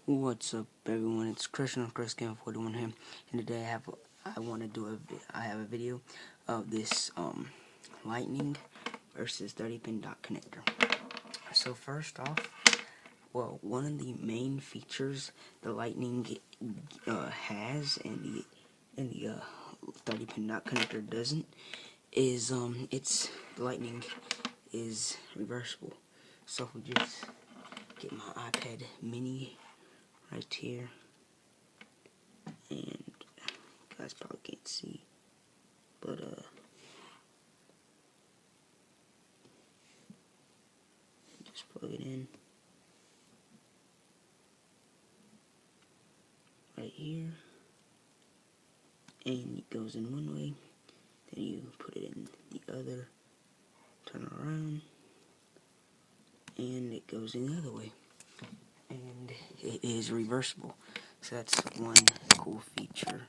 What's up, everyone? It's Christian of ChrisCam41 here, and today I have a video of this Lightning versus 30-pin dot connector. So first off, well, one of the main features the Lightning has and the 30-pin dot connector doesn't is the Lightning is reversible. So if we just get my iPad Mini right here, and you guys probably can't see, but just plug it in right here, and it goes in one way, then you put it in the other, turn around, and it goes in the other way, and it is reversible. So that's one cool feature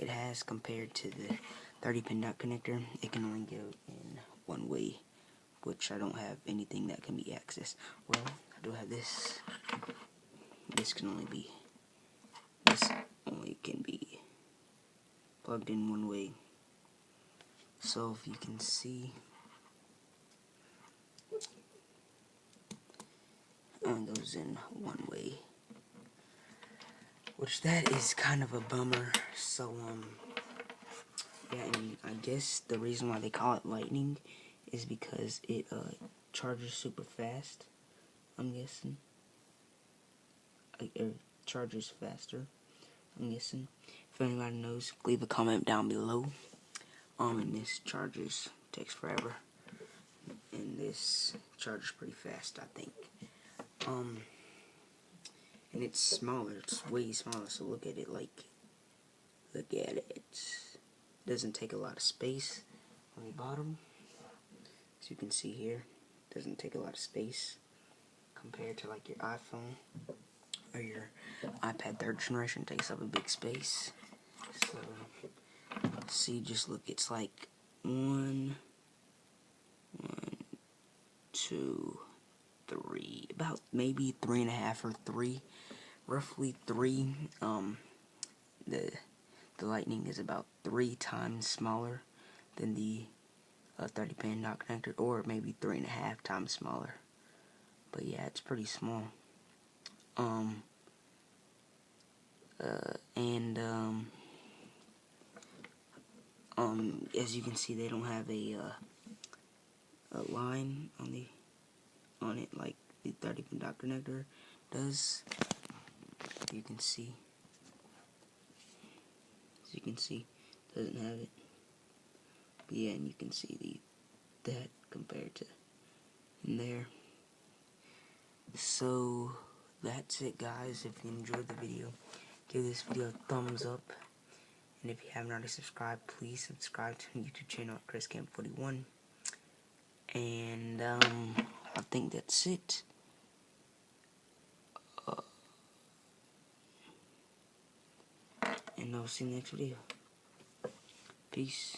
it has compared to the 30-pin dot connector. It can only go in one way, which I don't have anything that can be accessed. Well, I do have this. This only can be plugged in one way. So if you can see, it goes in one way, which that is kind of a bummer. So yeah, and I guess the reason why they call it Lightning is because it charges super fast. I'm guessing, or charges faster. I'm guessing. If anybody knows, leave a comment down below. And this takes forever, and this charges pretty fast, I think. And it's smaller. It's way smaller. So look at it. Look at it. It doesn't take a lot of space on the bottom. As you can see here, it doesn't take a lot of space compared to like your iPhone or your iPad 3rd generation. It takes up a big space. So see, just look. It's like 1, 2, 3, about maybe 3.5 or 3, roughly 3. The Lightning is about 3 times smaller than the 30-pin dot connector, or maybe 3.5 times smaller. But yeah, it's pretty small. As you can see, they don't have a line on it like the 30-pin dot connector does. You can see. As you can see, it doesn't have it. But yeah, and you can see that compared to in there. So that's it, guys. If you enjoyed the video, give this video a thumbs up. And if you haven't already subscribed, please subscribe to my YouTube channel at ChrisCam41. And I think that's it. And I'll see you in the next video. Peace.